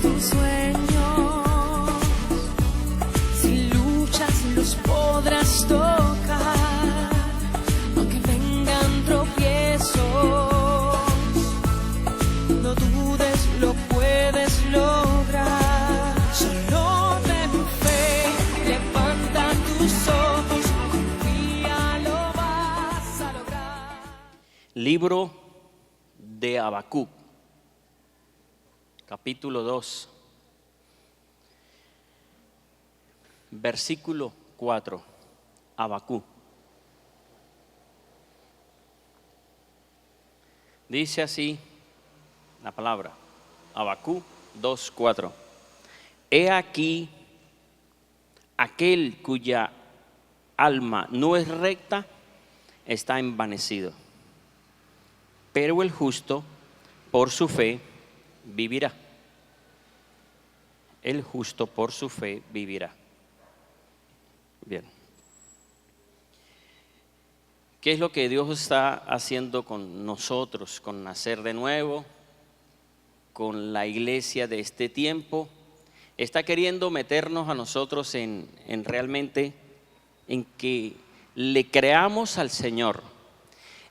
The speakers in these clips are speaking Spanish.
tus sueños, si luchas los podrás tocar, aunque vengan tropiezos, no dudes, lo puedes lograr. Solo ten fe, levanta tus ojos, confía, lo vas a lograr. Libro de Habacuc, capítulo 2, versículo 4. Habacuc dice así la palabra, Habacuc 2:4. He aquí aquel cuya alma no es recta está envanecido, pero el justo por su fe vivirá. El justo por su fe vivirá. Bien. ¿Qué es lo que Dios está haciendo con nosotros, con nacer de nuevo, con la iglesia de este tiempo? Está queriendo meternos a nosotros en realmente en que le creamos al Señor,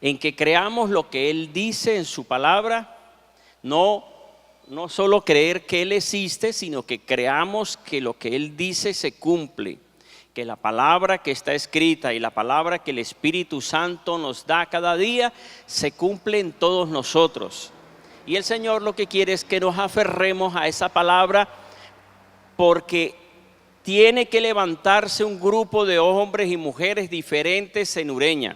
en que creamos lo que Él dice en su palabra, no solo creer que Él existe, sino que creamos que lo que Él dice se cumple, que la palabra que está escrita y la palabra que el Espíritu Santo nos da cada día se cumple en todos nosotros. Y el Señor lo que quiere es que nos aferremos a esa palabra, porque tiene que levantarse un grupo de hombres y mujeres diferentes en Ureña.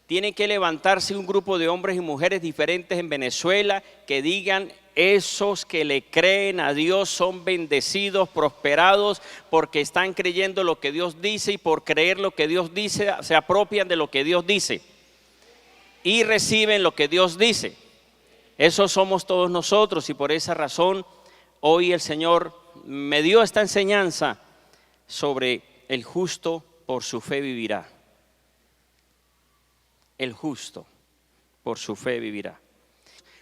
Tiene que levantarse un grupo de hombres y mujeres diferentes en Venezuela que digan: esos que le creen a Dios son bendecidos, prosperados, porque están creyendo lo que Dios dice, y por creer lo que Dios dice se apropian de lo que Dios dice y reciben lo que Dios dice. Esos somos todos nosotros, y por esa razón hoy el Señor me dio esta enseñanza sobre el justo por su fe vivirá. El justo por su fe vivirá.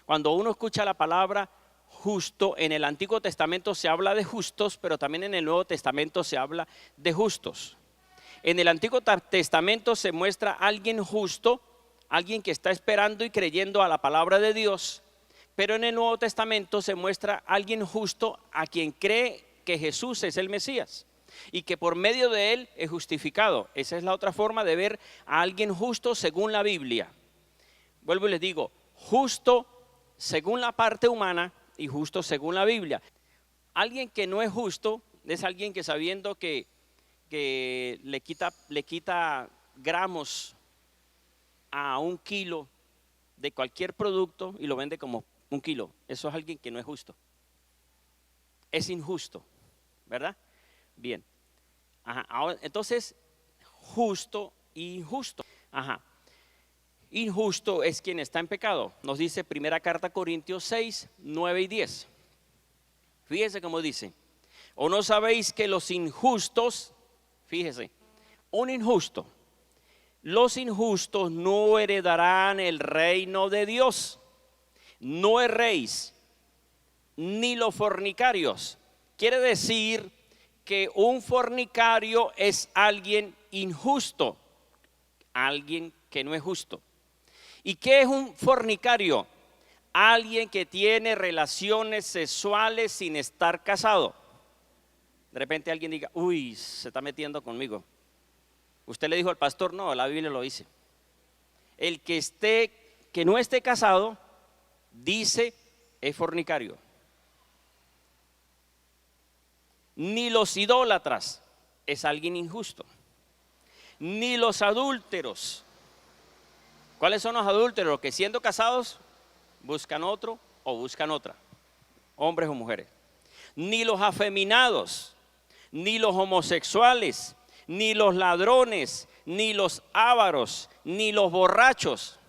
Cuando uno escucha la palabra justo, en el Antiguo Testamento se habla de justos, pero también en el Nuevo Testamento se habla de justos. En el Antiguo Testamento se muestra a alguien justo, alguien que está esperando y creyendo a la palabra de Dios, pero en el Nuevo Testamento se muestra a alguien justo a quien cree que Jesús es el Mesías y que por medio de él es justificado. Esa es la otra forma de ver a alguien justo según la Biblia. Vuelvo y les digo, justo según la parte humana y justo según la Biblia. Alguien que no es justo es alguien que, sabiendo que le quita gramos a un kilo de cualquier producto y lo vende como un kilo. Eso es alguien que no es justo. Es injusto, ¿verdad? Bien. Ajá. Ahora, entonces, justo e injusto. Ajá. Injusto es quien está en pecado. Nos dice primera carta a Corintios 6, 9 y 10. Fíjese cómo dice: ¿o no sabéis que los injustos, fíjese, un injusto, los injustos no heredarán el reino de Dios? No erréis, ni los fornicarios. Quiere decir que un fornicario es alguien injusto, alguien que no es justo. ¿Y qué es un fornicario? Alguien que tiene relaciones sexuales sin estar casado. De repente alguien diga: uy, se está metiendo conmigo. Usted le dijo al pastor: no, la Biblia lo dice. El que no esté casado, dice, es fornicario. Ni los idólatras, es alguien injusto. Ni los adúlteros. ¿Cuáles son los adúlteros? Los que siendo casados buscan otro o buscan otra, hombres o mujeres. Ni los afeminados, ni los homosexuales, ni los ladrones, ni los ávaros, ni los borrachos.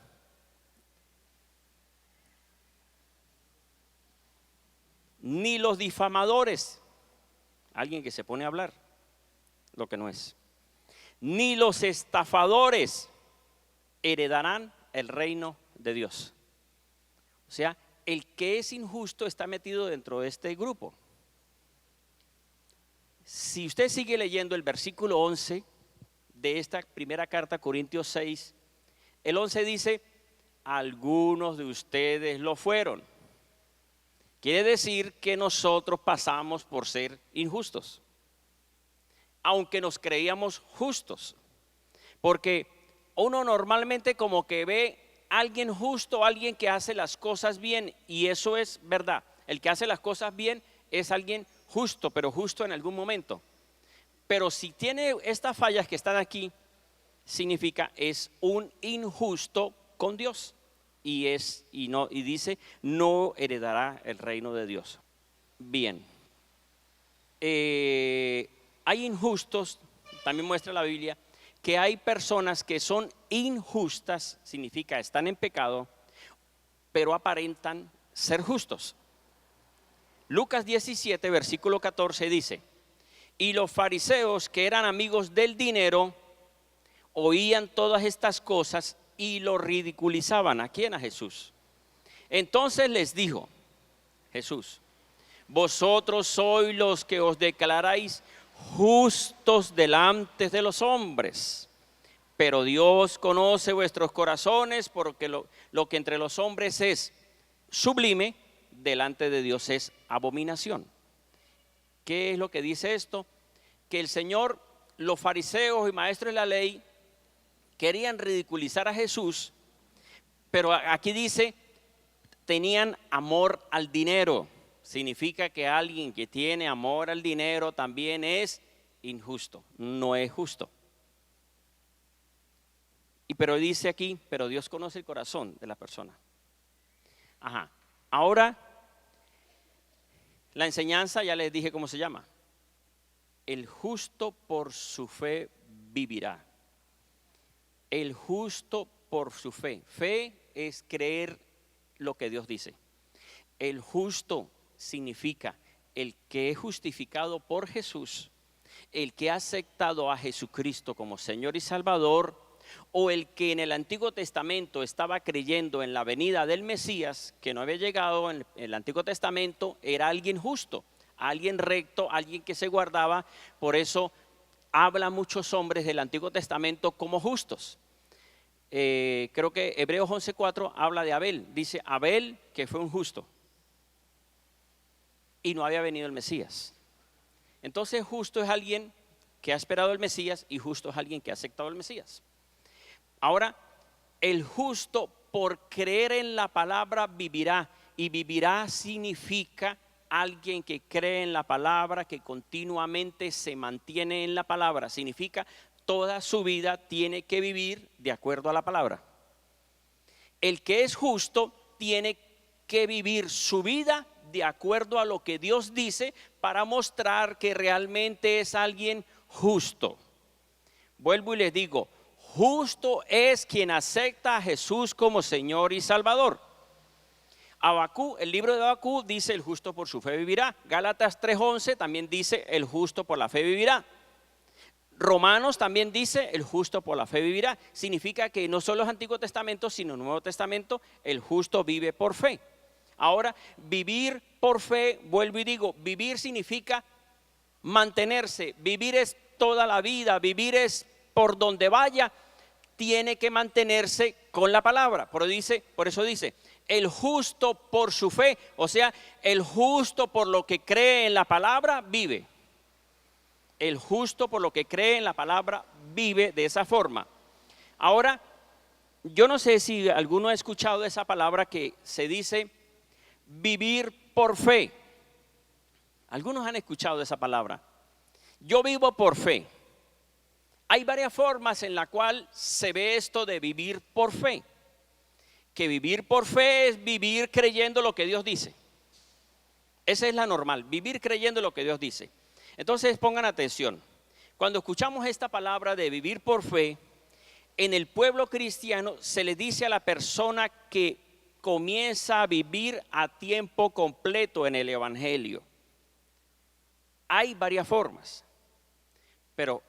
Ni los difamadores, alguien que se pone a hablar lo que no es, ni los estafadores heredarán el reino de Dios. O sea, el que es injusto está metido dentro de este grupo. Si usted sigue leyendo el versículo 11 de esta primera carta, Corintios 6, el 11 dice, algunos de ustedes lo fueron. Quiere decir que nosotros pasamos por ser injustos, aunque nos creíamos justos, porque uno normalmente como que ve a alguien justo, alguien que hace las cosas bien, y eso es verdad. El que hace las cosas bien es alguien justo, pero justo en algún momento. Pero si tiene estas fallas que están aquí, significa es un injusto con Dios, y dice no heredará el reino de Dios. Bien, hay injustos, también muestra la Biblia que hay personas que son injustas, significa están en pecado, pero aparentan ser justos. Lucas 17, versículo 14 dice, y los fariseos que eran amigos del dinero oían todas estas cosas y lo ridiculizaban. ¿A quién? A Jesús. Entonces les dijo Jesús, vosotros sois los que os declaráis justos delante de los hombres, pero Dios conoce vuestros corazones, porque lo que entre los hombres es sublime, delante de Dios es abominación. ¿Qué es lo que dice esto? Que el Señor, los fariseos y maestros de la ley querían ridiculizar a Jesús, pero aquí dice, tenían amor al dinero. Significa que alguien que tiene amor al dinero también es injusto, no es justo. Pero dice aquí, pero Dios conoce el corazón de la persona. Ajá. Ahora, la enseñanza ya les dije cómo se llama. El justo por su fe vivirá. El justo por su fe. Fe es creer lo que Dios dice. El justo significa el que es justificado por Jesús, el que ha aceptado a Jesucristo como Señor y Salvador, o el que en el Antiguo Testamento estaba creyendo en la venida del Mesías, que no había llegado en el Antiguo Testamento, era alguien justo, alguien recto, alguien que se guardaba. Por eso habla muchos hombres del Antiguo Testamento como justos. Creo que Hebreos 11:4 habla de Abel, dice Abel que fue un justo y no había venido el Mesías. Entonces justo es alguien que ha esperado el Mesías, y justo es alguien que ha aceptado el Mesías. Ahora, el justo por creer en la palabra vivirá, y vivirá significa alguien que cree en la palabra, que continuamente se mantiene en la palabra. Significa toda su vida tiene que vivir de acuerdo a la palabra. El que es justo tiene que vivir su vida de acuerdo a lo que Dios dice, para mostrar que realmente es alguien justo. Vuelvo y les digo, justo es quien acepta a Jesús como Señor y Salvador. El libro de Habacuc dice el justo por su fe vivirá. Gálatas 3:11 también dice el justo por la fe vivirá. Romanos también dice el justo por la fe vivirá. Significa que no solo el Antiguo Testamento, sino el Nuevo Testamento, el justo vive por fe. Ahora, vivir por fe, vuelvo y digo, vivir significa mantenerse. Vivir es toda la vida, vivir es por donde vaya, tiene que mantenerse con la palabra. Por eso dice, el justo por su fe, o sea, el justo por lo que cree en la palabra vive. El justo por lo que cree en la palabra vive de esa forma. Ahora, yo no sé si alguno ha escuchado esa palabra que se dice vivir por fe. Algunos han escuchado esa palabra. Yo vivo por fe. Hay varias formas en la cual se ve esto de vivir por fe. Que vivir por fe es vivir creyendo lo que Dios dice. Esa es la normal, vivir creyendo lo que Dios dice. Entonces pongan atención. Cuando escuchamos esta palabra de vivir por fe, en el pueblo cristiano se le dice a la persona que comienza a vivir a tiempo completo en el evangelio. Hay varias formas, pero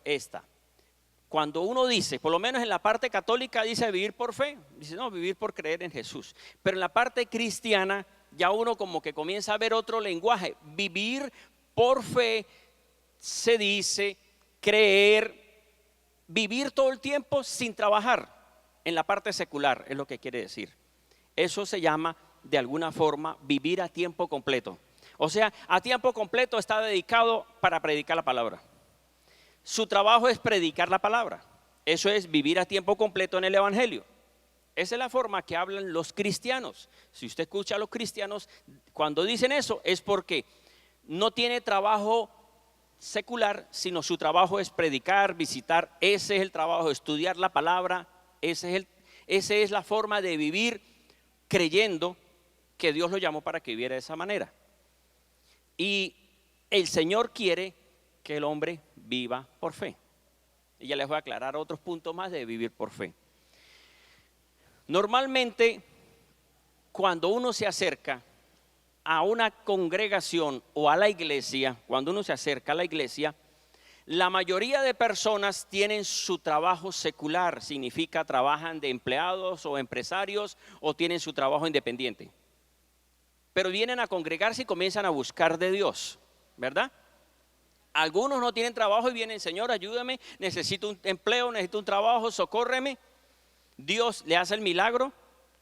cuando uno dice, por lo menos en la parte católica dice vivir por fe, dice no, vivir por creer en Jesús. Pero en la parte cristiana ya uno como que comienza a ver otro lenguaje. Vivir por fe se dice creer, vivir todo el tiempo sin trabajar en la parte secular, es lo que quiere decir. Eso se llama de alguna forma vivir a tiempo completo. O sea, a tiempo completo está dedicado para predicar la palabra. Su trabajo es predicar la palabra. Eso es vivir a tiempo completo en el evangelio. Esa es la forma que hablan los cristianos. Si usted escucha a los cristianos, cuando dicen eso es porque no tiene trabajo secular, sino su trabajo es predicar, visitar. Ese es el trabajo, estudiar la palabra. Esa es la forma de vivir creyendo que Dios lo llamó para que viviera de esa manera. Y el Señor quiere que el hombre viva por fe. Y ya les voy a aclarar otros puntos más de vivir por fe. Normalmente, cuando uno se acerca a una congregación o a la iglesia, cuando uno se acerca a la iglesia, la mayoría de personas tienen su trabajo secular, significa trabajan de empleados o empresarios o tienen su trabajo independiente. Pero vienen a congregarse y comienzan a buscar de Dios, ¿verdad? Algunos no tienen trabajo y vienen, Señor, ayúdame, necesito un empleo, necesito un trabajo, socórreme. Dios le hace el milagro.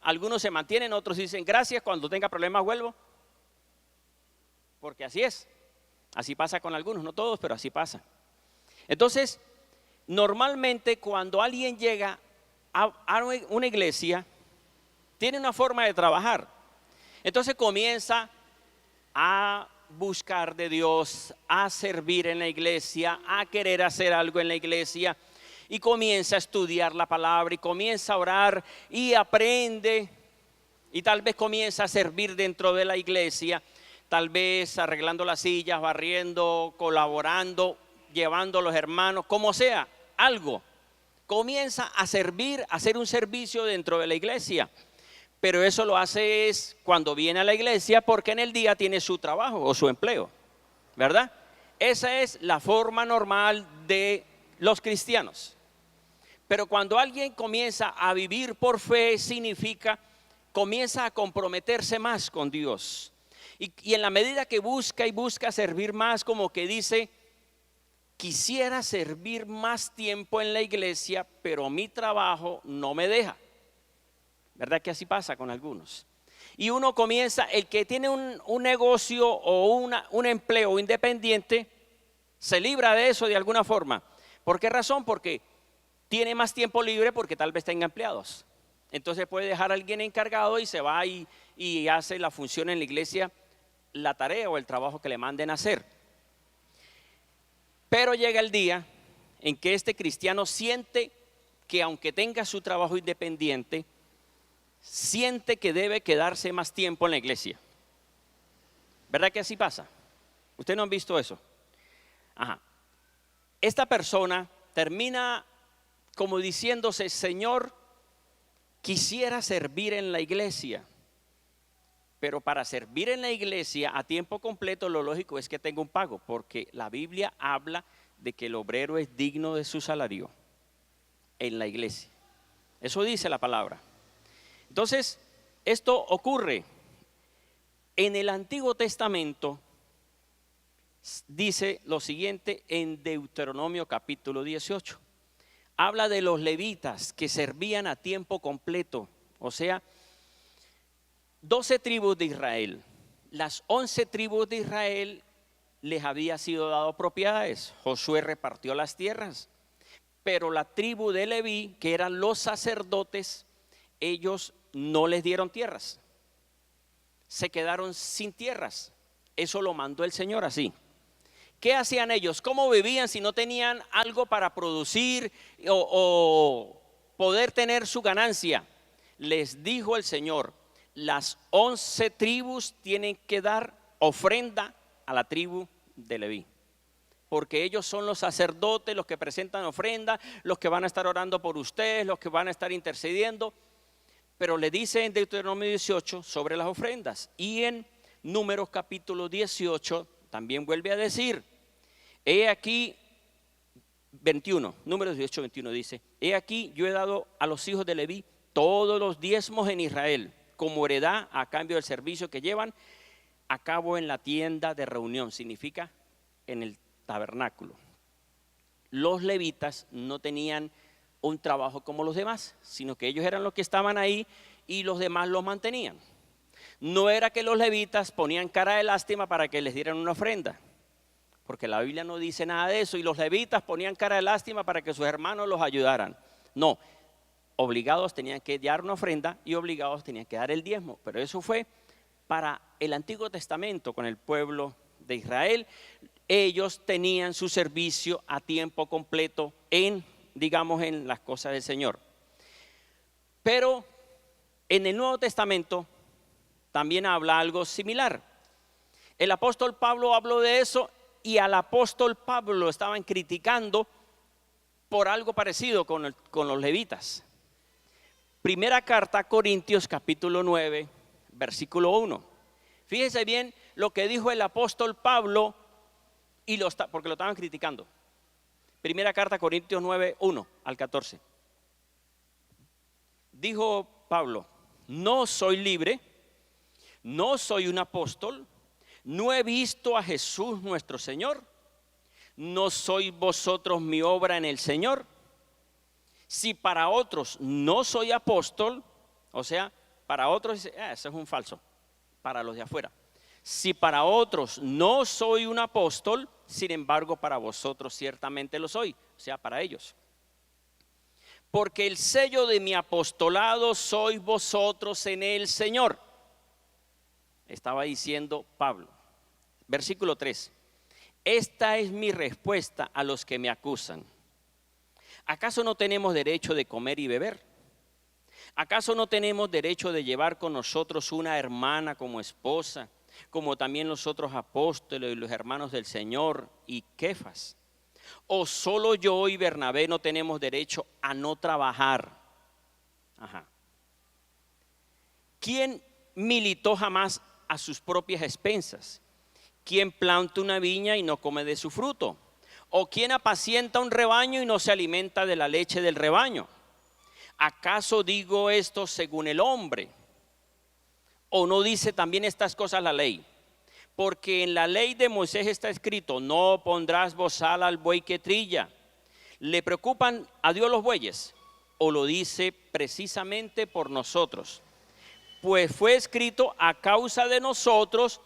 Algunos se mantienen, otros dicen gracias, cuando tenga problemas vuelvo. Porque así es, así pasa con algunos, no todos, pero así pasa. Entonces, normalmente cuando alguien llega a una iglesia, tiene una forma de trabajar. Entonces comienza a buscar de Dios, a servir en la iglesia, a querer hacer algo en la iglesia, y comienza a estudiar la palabra y comienza a orar y aprende, y tal vez comienza a servir dentro de la iglesia, tal vez arreglando las sillas, barriendo, colaborando, llevando a los hermanos, como sea, algo. Comienza a servir, a hacer un servicio dentro de la iglesia. Pero eso lo hace es cuando viene a la iglesia, porque en el día tiene su trabajo o su empleo, ¿verdad? Esa es la forma normal de los cristianos. Pero cuando alguien comienza a vivir por fe, significa comienza a comprometerse más con Dios. Y en la medida que busca y busca servir más, como que dice, quisiera servir más tiempo en la iglesia, pero mi trabajo no me deja. ¿Verdad que así pasa con algunos? Y uno comienza, el que tiene un negocio o un empleo independiente, se libra de eso de alguna forma. ¿Por qué razón? Porque tiene más tiempo libre, porque tal vez tenga empleados. Entonces puede dejar a alguien encargado y se va y hace la función en la iglesia, la tarea o el trabajo que le manden a hacer. Pero llega el día en que este cristiano siente que aunque tenga su trabajo independiente, siente que debe quedarse más tiempo en la iglesia. ¿Verdad que así pasa? ¿Ustedes no han visto eso? Ajá. Esta persona termina como diciéndose, Señor, quisiera servir en la iglesia, pero para servir en la iglesia a tiempo completo lo lógico es que tenga un pago, porque la Biblia habla de que el obrero es digno de su salario en la iglesia. Eso dice la palabra. Entonces, esto ocurre en el Antiguo Testamento. Dice lo siguiente en Deuteronomio capítulo 18. Habla de los levitas que servían a tiempo completo, o sea, 12 tribus de Israel. Las 11 tribus de Israel les había sido dado propiedades. Josué repartió las tierras, pero la tribu de Leví, que eran los sacerdotes, ellos no les dieron tierras, se quedaron sin tierras. Eso lo mandó el Señor así. ¿Qué hacían ellos? ¿Cómo vivían si no tenían algo para producir o poder tener su ganancia? Les dijo el Señor, las 11 tribus tienen que dar ofrenda a la tribu de Leví, porque ellos son los sacerdotes, los que presentan ofrenda, los que van a estar orando por ustedes, los que van a estar intercediendo. Pero le dice en Deuteronomio 18 sobre las ofrendas, y en Números capítulo 18 también vuelve a decir, he aquí, 21, Números 18, 21 dice, he aquí yo he dado a los hijos de Leví todos los diezmos en Israel, como heredad a cambio del servicio que llevan a cabo en la tienda de reunión, significa en el tabernáculo. Los levitas no tenían un trabajo como los demás, sino que ellos eran los que estaban ahí y los demás los mantenían. No era que los levitas ponían cara de lástima para que les dieran una ofrenda, porque la Biblia no dice nada de eso, y los levitas ponían cara de lástima para que sus hermanos los ayudaran. No, obligados tenían que dar una ofrenda y obligados tenían que dar el diezmo, pero eso fue para el Antiguo Testamento con el pueblo de Israel. Ellos tenían su servicio a tiempo completo en las cosas del Señor. Pero en el Nuevo Testamento también habla algo similar. El apóstol Pablo habló de eso, y al apóstol Pablo lo estaban criticando por algo parecido con los levitas. Primera carta a Corintios capítulo 9, versículo 1. Fíjense bien lo que dijo el apóstol Pablo, porque lo estaban criticando. Primera carta a Corintios 9, 1 al 14. Dijo Pablo: no soy libre, no soy un apóstol, no he visto a Jesús nuestro Señor, no sois vosotros mi obra en el Señor. Si para otros no soy apóstol, o sea, para otros, ese es un falso, para los de afuera. Si para otros no soy un apóstol, sin embargo para vosotros ciertamente lo soy, o sea, para ellos. Porque el sello de mi apostolado sois vosotros en el Señor. Estaba diciendo Pablo. Versículo 3. Esta es mi respuesta a los que me acusan. ¿Acaso no tenemos derecho de comer y beber? ¿Acaso no tenemos derecho de llevar con nosotros una hermana como esposa, como también los otros apóstoles y los hermanos del Señor y Kefas? ¿O solo yo y Bernabé no tenemos derecho a no trabajar? ¿Quién militó jamás a sus propias expensas? ¿Quién planta una viña y no come de su fruto? ¿O quién apacienta un rebaño y no se alimenta de la leche del rebaño? ¿Acaso digo esto según el hombre? ¿O no dice también estas cosas la ley? Porque en la ley de Moisés está escrito: no pondrás bozal al buey que trilla. ¿Le preocupan a Dios los bueyes? ¿O lo dice precisamente por nosotros? Pues fue escrito a causa de nosotros,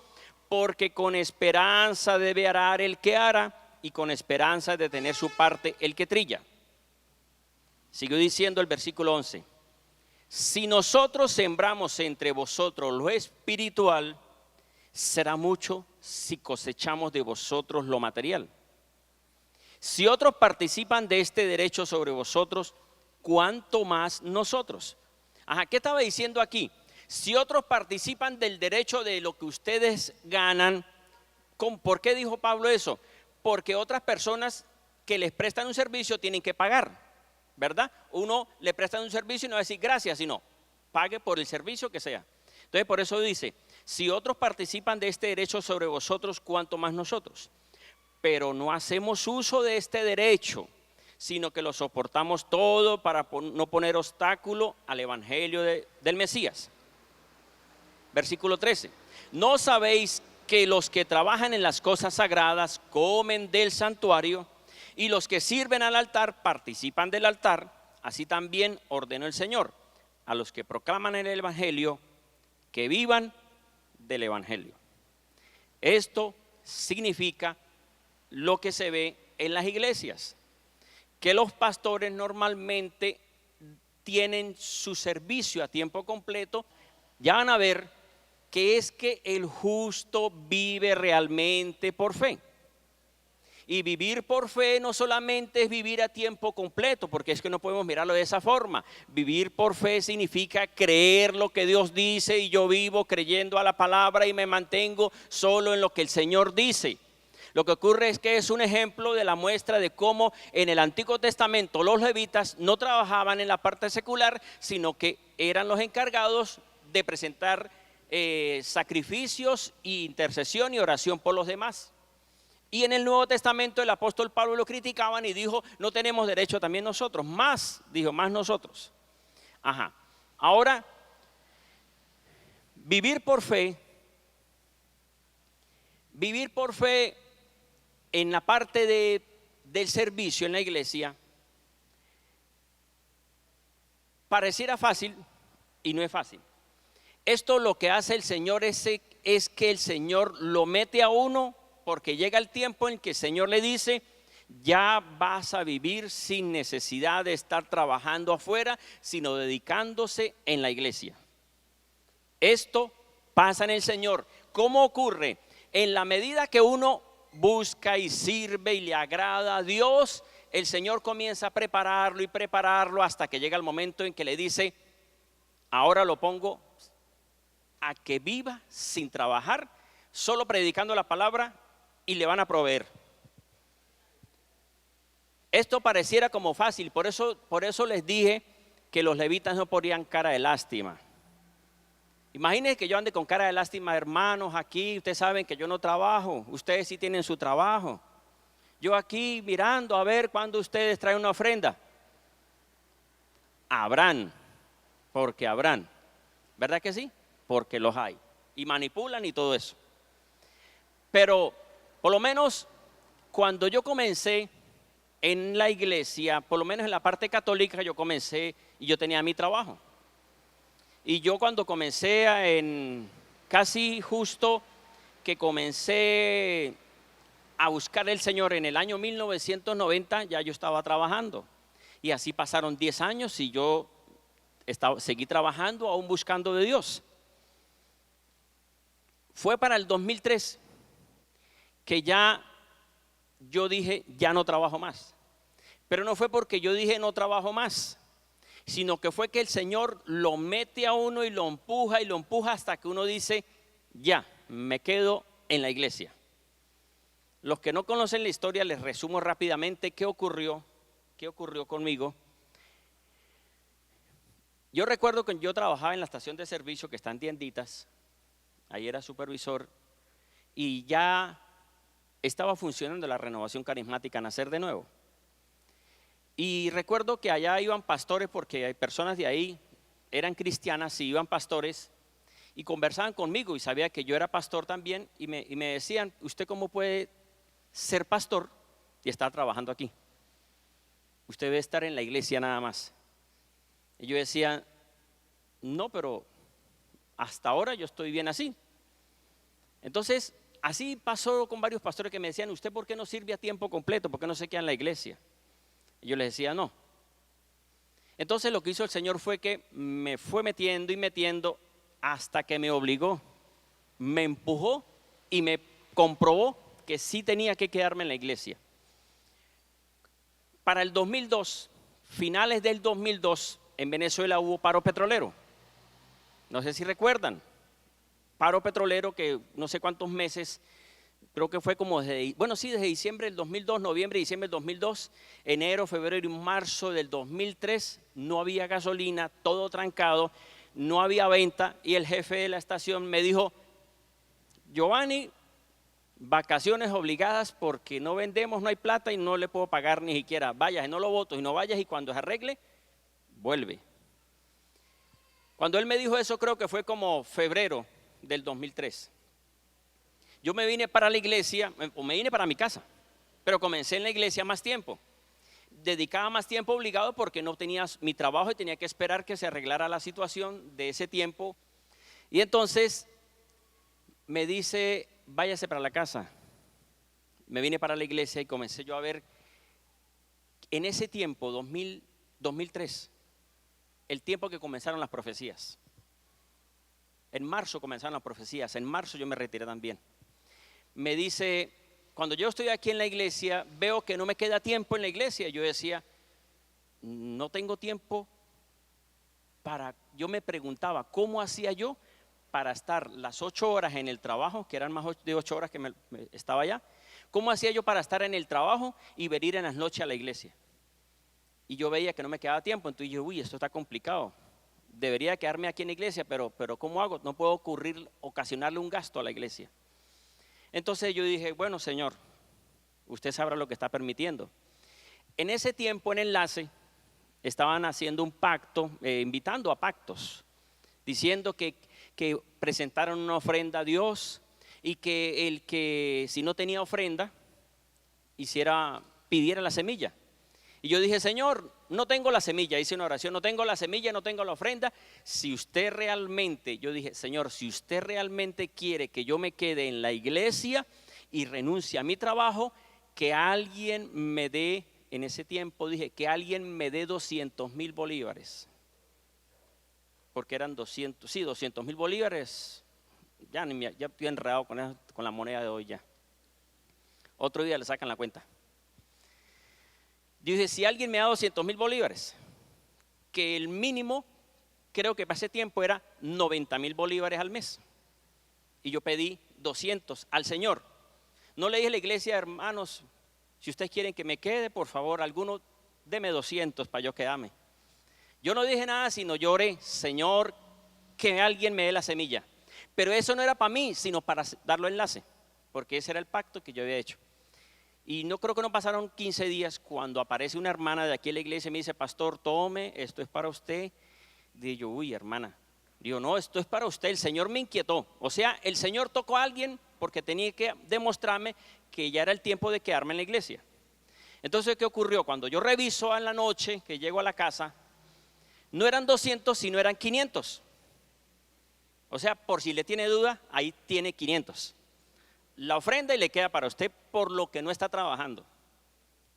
porque con esperanza debe arar el que ara, y con esperanza de tener su parte el que trilla. Siguió diciendo el versículo 11: si nosotros sembramos entre vosotros lo espiritual, será mucho si cosechamos de vosotros lo material. Si otros participan de este derecho sobre vosotros, ¿cuánto más nosotros? ¿Qué estaba diciendo aquí? Si otros participan del derecho de lo que ustedes ganan, ¿por qué dijo Pablo eso? Porque otras personas que les prestan un servicio tienen que pagar, ¿verdad? Uno le presta un servicio y no va a decir gracias, sino pague por el servicio que sea. Entonces por eso dice: si otros participan de este derecho sobre vosotros, ¿cuánto más nosotros? Pero no hacemos uso de este derecho, sino que lo soportamos todo para no poner obstáculo al evangelio del Mesías. Versículo 13. ¿No sabéis que los que trabajan en las cosas sagradas comen del santuario, y los que sirven al altar participan del altar? Así también ordenó el Señor a los que proclaman el evangelio que vivan del evangelio. Esto significa lo que se ve en las iglesias, que los pastores normalmente tienen su servicio a tiempo completo. Ya van a ver que es que el justo vive realmente por fe. Y vivir por fe no solamente es vivir a tiempo completo, porque es que no podemos mirarlo de esa forma. Vivir por fe significa creer lo que Dios dice, y yo vivo creyendo a la palabra y me mantengo solo en lo que el Señor dice. Lo que ocurre es que es un ejemplo de la muestra de cómo en el Antiguo Testamento los levitas no trabajaban en la parte secular, sino que eran los encargados de presentar sacrificios, intercesión y oración por los demás. Y en el Nuevo Testamento el apóstol Pablo lo criticaban y dijo: no tenemos derecho también nosotros, más nosotros. Ahora, Vivir por fe en la parte del servicio en la iglesia pareciera fácil y no es fácil. Esto lo que hace el Señor es que el Señor lo mete a uno, porque llega el tiempo en que el Señor le dice: ya vas a vivir sin necesidad de estar trabajando afuera, sino dedicándose en la iglesia. Esto pasa en el Señor. ¿Cómo ocurre? En la medida que uno busca y sirve y le agrada a Dios, el Señor comienza a prepararlo y prepararlo hasta que llega el momento en que le dice: ahora lo pongo a que viva sin trabajar, solo predicando la palabra, y le van a proveer. Esto pareciera como fácil, por eso les dije que los levitas no ponían cara de lástima. Imagínense que yo ande con cara de lástima, hermanos, aquí ustedes saben que yo no trabajo, ustedes sí tienen su trabajo. Yo aquí mirando a ver cuándo ustedes traen una ofrenda. Habrán, porque habrán, ¿verdad que sí? Porque los hay, y manipulan y todo eso. Pero por lo menos cuando yo comencé en la iglesia, por lo menos en la parte católica, yo comencé y yo tenía mi trabajo. Y yo cuando comencé casi justo que comencé a buscar el Señor en el año 1990, ya yo estaba trabajando. Y así pasaron 10 años y yo seguí trabajando, aún buscando de Dios. Fue para el 2003 que ya yo dije: ya no trabajo más. Pero no fue porque yo dije no trabajo más, sino que fue que el Señor lo mete a uno y lo empuja hasta que uno dice: ya, me quedo en la iglesia. Los que no conocen la historia, les resumo rápidamente qué ocurrió conmigo. Yo recuerdo que yo trabajaba en la estación de servicio que está en Tienditas, ahí era supervisor, y ya estaba funcionando la renovación carismática Nacer de Nuevo. Y recuerdo que allá iban pastores, porque hay personas de ahí, eran cristianas y iban pastores y conversaban conmigo y sabía que yo era pastor también, y me decían: ¿usted cómo puede ser pastor y estar trabajando aquí? Usted debe estar en la iglesia nada más. Y yo decía: no, pero hasta ahora yo estoy bien así. Entonces así pasó con varios pastores que me decían: ¿usted por qué no sirve a tiempo completo? ¿Por qué no se queda en la iglesia? Y yo les decía: no. Entonces lo que hizo el Señor fue que me fue metiendo y metiendo hasta que me obligó, me empujó y me comprobó que sí tenía que quedarme en la iglesia. Para el 2002, finales del 2002, en Venezuela hubo paro petrolero. No sé si recuerdan. Paro petrolero que no sé cuántos meses, creo que fue como desde diciembre del 2002, noviembre, diciembre del 2002, enero, febrero y marzo del 2003, no había gasolina, todo trancado, no había venta, y el jefe de la estación me dijo: Giovanni, vacaciones obligadas porque no vendemos, no hay plata y no le puedo pagar ni siquiera. Vayas y no lo voto, y no vayas, y cuando se arregle, vuelve. Cuando él me dijo eso, creo que fue como febrero del 2003. Yo me vine para la iglesia, o me vine para mi casa, pero comencé en la iglesia más tiempo. Dedicaba más tiempo obligado porque no tenía mi trabajo y tenía que esperar que se arreglara la situación de ese tiempo. Y entonces me dice: váyase para la casa. Me vine para la iglesia y comencé yo a ver en ese tiempo, 2003, el tiempo que comenzaron las profecías. En marzo comenzaron las profecías, en marzo yo me retiré también. Me dice: cuando yo estoy aquí en la iglesia, veo que no me queda tiempo en la iglesia. Yo decía: no tengo tiempo yo me preguntaba, ¿cómo hacía yo para estar las 8 horas en el trabajo, que eran más de 8 horas que estaba allá? ¿Cómo hacía yo para estar en el trabajo y venir en las noches a la iglesia? Y yo veía que no me quedaba tiempo, entonces yo: uy, esto está complicado. Debería quedarme aquí en la iglesia, pero ¿cómo hago? No puedo ocasionarle un gasto a la iglesia. Entonces yo dije: bueno, Señor, usted sabrá lo que está permitiendo. En ese tiempo en Enlace estaban haciendo un pacto, invitando a pactos. diciendo que presentaron una ofrenda a Dios y que el que si no tenía ofrenda pidiera la semilla. Y yo dije, Señor, no tengo la semilla, hice una oración, no tengo la semilla, no tengo la ofrenda. Si usted realmente, yo dije, Señor, si usted realmente quiere que yo me quede en la iglesia y renuncie a mi trabajo, que alguien me dé, en ese tiempo dije, que alguien me dé 200,000 bolívares. Porque eran 200,000 bolívares. Ya estoy enredado con la moneda de hoy ya. Otro día le sacan la cuenta. Yo dije, si alguien me da 200,000 bolívares, que el mínimo, creo que para ese tiempo era 90,000 bolívares al mes. Y yo pedí 200 al Señor. No le dije a la iglesia, hermanos, si ustedes quieren que me quede, por favor, alguno deme 200 para yo quedarme. Yo no dije nada, sino lloré, Señor, que alguien me dé la semilla. Pero eso no era para mí, sino para darlo enlace, porque ese era el pacto que yo había hecho. Y no creo que no pasaron 15 días cuando aparece una hermana de aquí en la iglesia y me dice, pastor, tome, esto es para usted. Digo yo, uy, hermana. Digo, no, esto es para usted, el Señor me inquietó. O sea, el Señor tocó a alguien porque tenía que demostrarme que ya era el tiempo de quedarme en la iglesia. Entonces, ¿qué ocurrió? Cuando yo reviso en la noche, que llego a la casa, no eran 200, sino eran 500. O sea, por si le tiene duda, ahí tiene 500. La ofrenda y le queda para usted por lo que no está trabajando.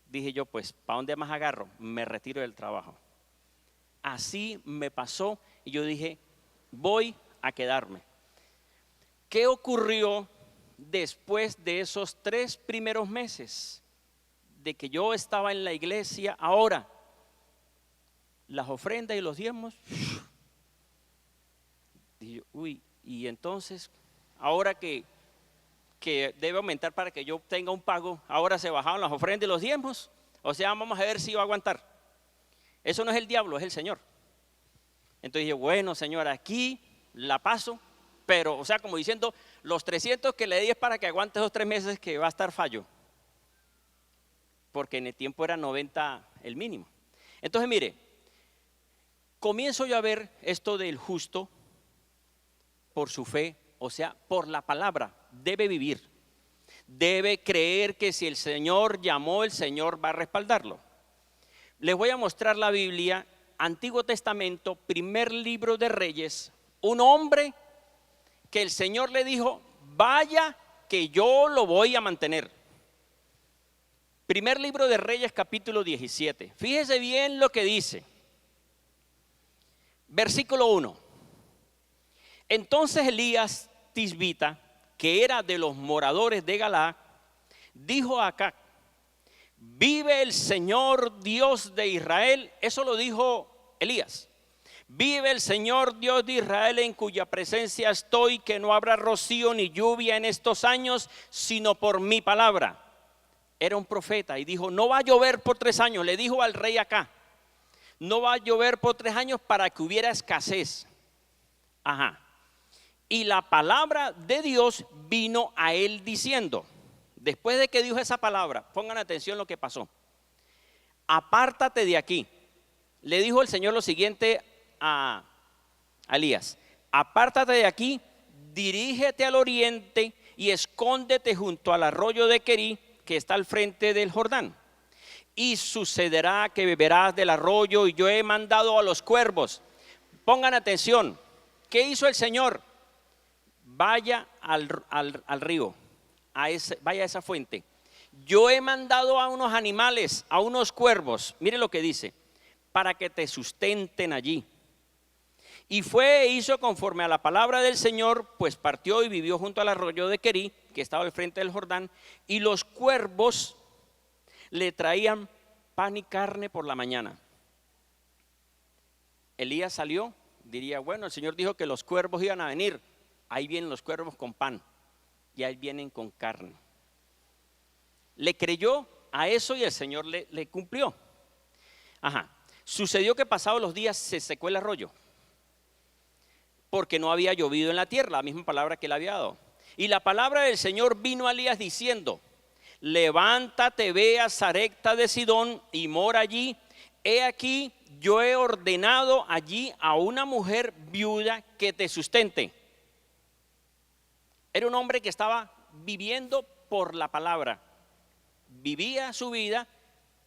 Dije yo, pues, ¿para dónde más agarro? Me retiro del trabajo. Así me pasó y yo dije, voy a quedarme. ¿Qué ocurrió después de esos 3 primeros meses de que yo estaba en la iglesia? Ahora, las ofrendas y los diezmos. Dije, uy, y entonces, ahora que debe aumentar para que yo tenga un pago, ahora se bajaron las ofrendas y los diezmos. O sea, vamos a ver si va a aguantar. Eso no es el diablo, es el Señor. Entonces dije, bueno, Señor, aquí la paso, pero, o sea, como diciendo, los 300 que le di es para que aguante esos 3 meses que va a estar fallo. Porque en el tiempo era 90 el mínimo. Entonces, mire, comienzo yo a ver esto del justo por su fe, o sea, por la palabra, debe vivir, debe creer que si el Señor llamó, el Señor va a respaldarlo. Les voy a mostrar la Biblia, Antiguo Testamento, primer libro de Reyes, un hombre que el Señor le dijo, vaya que yo lo voy a mantener. Primer libro de Reyes, capítulo 17. Fíjese bien lo que dice. Versículo 1. Entonces Elías Tisbita, que era de los moradores de Galaad, dijo a Acab, vive el Señor Dios de Israel. Eso lo dijo Elías. Vive el Señor Dios de Israel, en cuya presencia estoy, que no habrá rocío ni lluvia en estos años, sino por mi palabra. Era un profeta y dijo, no va a llover por 3 años. Le dijo al rey Acab, no va a llover por 3 años para que hubiera escasez. Ajá. Y la palabra de Dios vino a él diciendo, después de que dijo esa palabra, pongan atención lo que pasó. Apártate de aquí. Le dijo el Señor lo siguiente a Elías, apártate de aquí, dirígete al oriente y escóndete junto al arroyo de Querí, que está al frente del Jordán. Y sucederá que beberás del arroyo, y yo he mandado a los cuervos. Pongan atención, ¿qué hizo el Señor? Vaya al río, vaya a esa fuente. Yo he mandado a unos animales, a unos cuervos, mire lo que dice, para que te sustenten allí. Y fue e hizo conforme a la palabra del Señor, pues partió y vivió junto al arroyo de Querí, que estaba al frente del Jordán, y los cuervos le traían pan y carne por la mañana. Elías salió, diría, bueno, el Señor dijo que los cuervos iban a venir. Ahí vienen los cuervos con pan y ahí vienen con carne. Le creyó a eso y el Señor le cumplió. Ajá. Sucedió que pasados los días se secó el arroyo, porque no había llovido en la tierra, la misma palabra que le había dado. Y la palabra del Señor vino a Elías diciendo, levántate, ve a Sarepta de Sidón y mora allí. he aquí, yo he ordenado allí a una mujer viuda que te sustente. Era un hombre que estaba viviendo por la palabra, vivía su vida,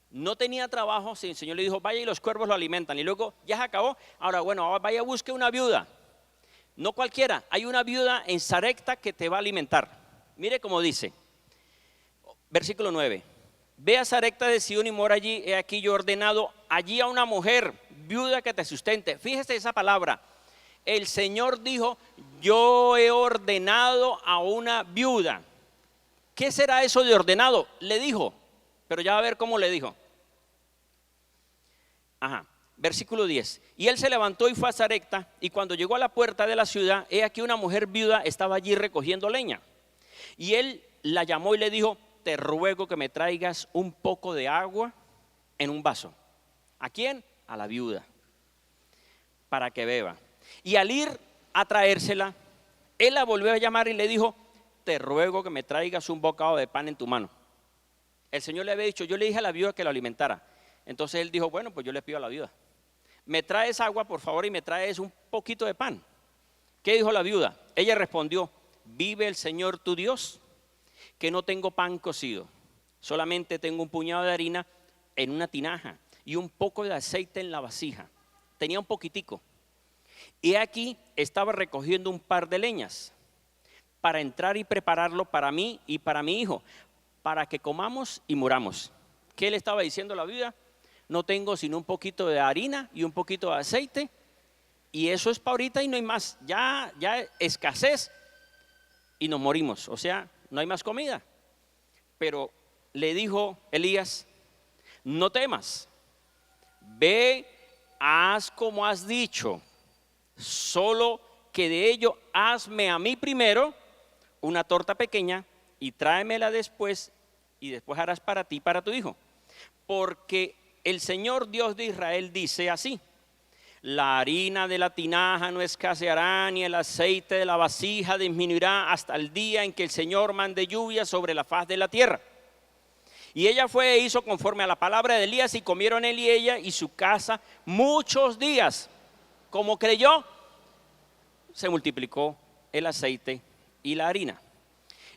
no tenía trabajo. El Señor le dijo, vaya y los cuervos lo alimentan, y luego ya se acabó. Ahora, bueno, vaya, busque una viuda, no cualquiera, hay una viuda en Sarepta que te va a alimentar. Mire cómo dice, versículo 9, ve a Sarepta de Sidón y mora allí, he aquí yo he ordenado allí a una mujer viuda que te sustente. Fíjese esa palabra, el Señor dijo, yo he ordenado a una viuda. ¿Qué será eso de ordenado? Le dijo, pero ya va a ver cómo le dijo. Versículo 10. Y él se levantó y fue a Sarepta, y cuando llegó a la puerta de la ciudad, he aquí una mujer viuda estaba allí recogiendo leña. Y él la llamó y le dijo, te ruego que me traigas un poco de agua en un vaso. ¿A quién? A la viuda, para que beba. Y al ir a traérsela, él la volvió a llamar y le dijo, te ruego que me traigas un bocado de pan en tu mano. El Señor le había dicho, yo le dije a la viuda que lo alimentara. Entonces él dijo, bueno, pues yo le pido a la viuda, me traes agua por favor y me traes un poquito de pan. ¿Qué dijo la viuda? Ella respondió, vive el Señor tu Dios, que no tengo pan cocido, solamente tengo un puñado de harina en una tinaja y un poco de aceite en la vasija. Tenía un poquitico. Y aquí estaba recogiendo un par de leñas para entrar y prepararlo para mí y para mi hijo, para que comamos y muramos. ¿Qué le estaba diciendo la viuda? No tengo sino un poquito de harina y un poquito de aceite, y eso es para ahorita y no hay más. Ya escasez y nos morimos, o sea, no hay más comida. Pero le dijo Elías, no temas, ve, haz como has dicho, solo que de ello hazme a mí primero una torta pequeña y tráemela después, y después harás para ti y para tu hijo. Porque el Señor Dios de Israel dice así, la harina de la tinaja no escaseará, ni el aceite de la vasija disminuirá hasta el día en que el Señor mande lluvia sobre la faz de la tierra. Y ella fue e hizo conforme a la palabra de Elías, y comieron él y ella y su casa muchos días. Como creyó, se multiplicó el aceite y la harina.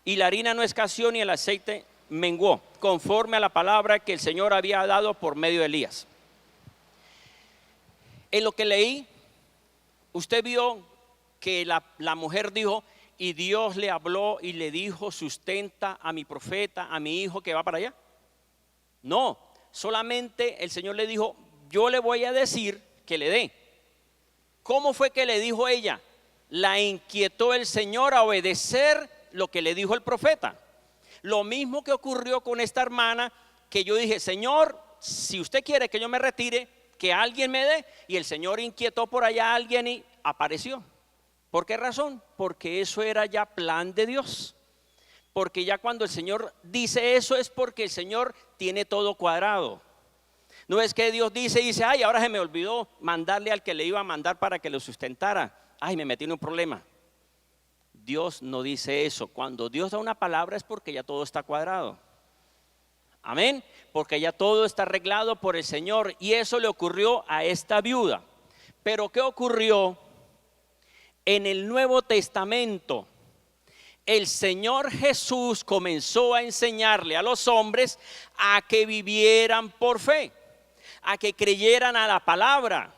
Y la harina no escaseó ni el aceite menguó, conforme a la palabra que el Señor había dado por medio de Elías. En lo que leí, usted vio que la mujer dijo, y Dios le habló y le dijo, sustenta a mi profeta, a mi hijo que va para allá. No, solamente el Señor le dijo, yo le voy a decir que le dé. ¿Cómo fue que le dijo ella? La inquietó el Señor a obedecer lo que le dijo el profeta. Lo mismo que ocurrió con esta hermana, que yo dije, Señor, si usted quiere que yo me retire, que alguien me dé. Y el Señor inquietó por allá a alguien y apareció. ¿Por qué razón? Porque eso era ya plan de Dios. Porque ya cuando el Señor dice eso es porque el Señor tiene todo cuadrado. No es que Dios dice, ay, ahora se me olvidó mandarle al que le iba a mandar para que lo sustentara. Ay, me metí en un problema. Dios no dice eso. Cuando Dios da una palabra es porque ya todo está cuadrado. Amén. Porque ya todo está arreglado por el Señor. Y eso le ocurrió a esta viuda. Pero ¿qué ocurrió? En el Nuevo Testamento, el Señor Jesús comenzó a enseñarle a los hombres a que vivieran por fe, a que creyeran a la palabra.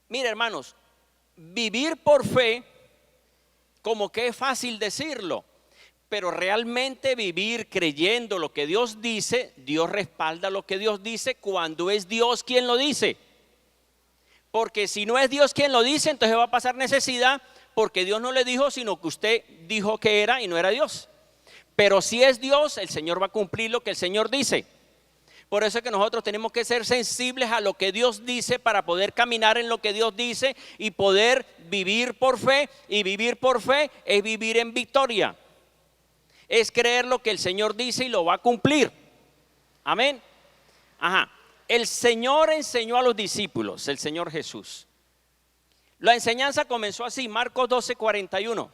Mira, hermanos, vivir por fe, como que es fácil decirlo, pero realmente vivir creyendo lo que Dios dice, Dios respalda lo que Dios dice cuando es Dios quien lo dice. Porque si no es Dios quien lo dice, entonces va a pasar necesidad, porque Dios no le dijo, sino que usted dijo que era y no era Dios. Pero si es Dios, el Señor va a cumplir lo que el Señor dice. Por eso es que nosotros tenemos que ser sensibles a lo que Dios dice para poder caminar en lo que Dios dice y poder vivir por fe. Y vivir por fe es vivir en victoria. Es creer lo que el Señor dice y lo va a cumplir. Amén. El Señor enseñó a los discípulos, el Señor Jesús. La enseñanza comenzó así, Marcos 12:41.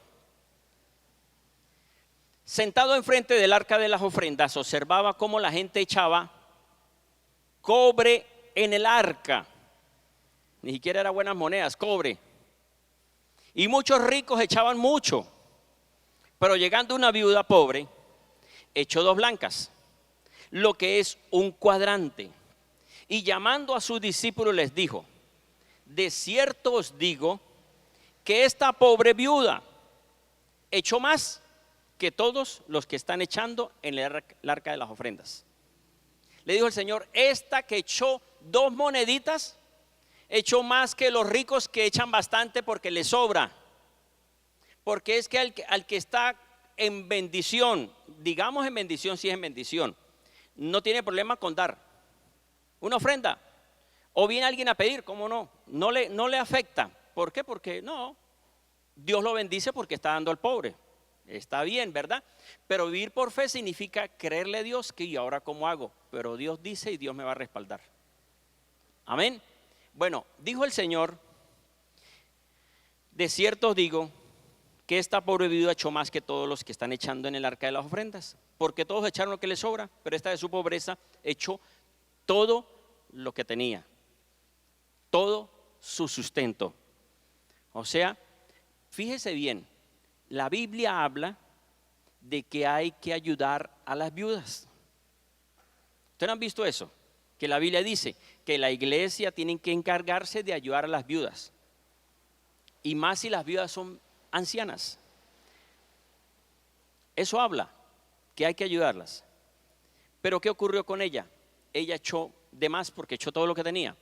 Sentado enfrente del arca de las ofrendas, observaba cómo la gente echaba cobre en el arca. Ni siquiera eran buenas monedas, cobre. Y muchos ricos echaban mucho. Pero llegando una viuda pobre, echó 2 blancas, lo que es un cuadrante. Y llamando a sus discípulos les dijo: de cierto os digo que esta pobre viuda echó más que todos los que están echando en el arca de las ofrendas. Le dijo el Señor: esta que echó 2 moneditas, echó más que los ricos que echan bastante porque les sobra. Porque es que al que está en bendición, digamos en bendición, si es en bendición, no tiene problema con dar una ofrenda. O viene alguien a pedir, ¿cómo no? No le afecta. ¿Por qué? Porque no, Dios lo bendice porque está dando al pobre. Está bien, ¿verdad? Pero vivir por fe significa creerle a Dios que ¿y ahora cómo hago? Pero Dios dice y Dios me va a respaldar. Amén. Bueno, dijo el Señor: de cierto os digo que esta pobre viuda echó más que todos los que están echando en el arca de las ofrendas, porque todos echaron lo que les sobra, pero esta de su pobreza echó todo lo que tenía, todo su sustento. O sea, fíjese bien, la Biblia habla de que hay que ayudar a las viudas. ¿Ustedes han visto eso? Que la Biblia dice que la iglesia tiene que encargarse de ayudar a las viudas, y más si las viudas son ancianas. Eso habla que hay que ayudarlas. Pero ¿qué ocurrió con ella? Ella echó de más porque echó todo lo que tenía.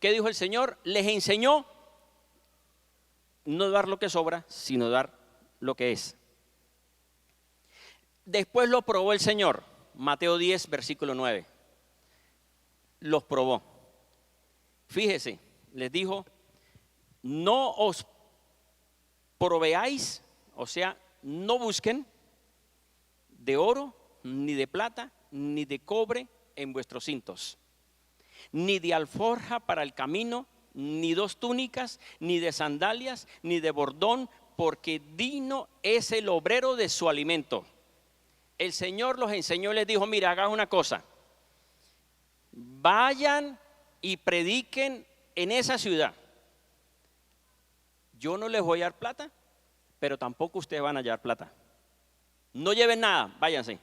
¿Qué dijo el Señor? Les enseñó no dar lo que sobra, sino dar lo que es. Después lo probó el Señor. Mateo 10, versículo 9. Los probó. Fíjese, les dijo: no os proveáis, o sea, no busquen de oro, ni de plata, ni de cobre en vuestros cintos, ni de alforja para el camino, ni 2 túnicas, ni de sandalias, ni de bordón, porque digno es el obrero de su alimento. El Señor los enseñó y les dijo: mira, hagan una cosa, vayan y prediquen en esa ciudad. Yo no les voy a dar plata, pero tampoco ustedes van a llevar plata. No lleven nada, váyanse.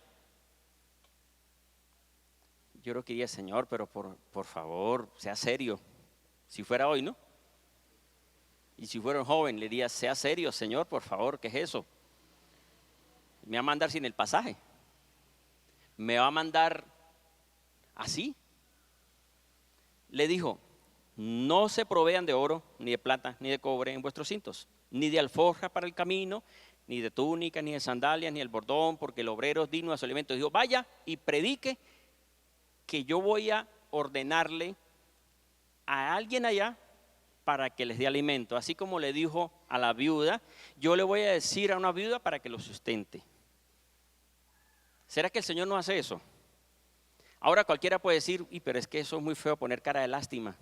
Yo lo quería, Señor, pero por favor, sea serio. Si fuera hoy, ¿no? Y si fuera un joven, le diría: sea serio, Señor, por favor, ¿qué es eso? Me va a mandar sin el pasaje. Me va a mandar así. Le dijo: no se provean de oro, ni de plata, ni de cobre en vuestros cintos, ni de alforja para el camino, ni de túnicas, ni de sandalias, ni del bordón, porque el obrero es digno de su alimento. Dijo: vaya y predique que yo voy a ordenarle a alguien allá para que les dé alimento. Así como le dijo a la viuda, yo le voy a decir a una viuda para que lo sustente. ¿Será que el Señor no hace eso? Ahora cualquiera puede decir: pero es que eso es muy feo, poner cara de lástima,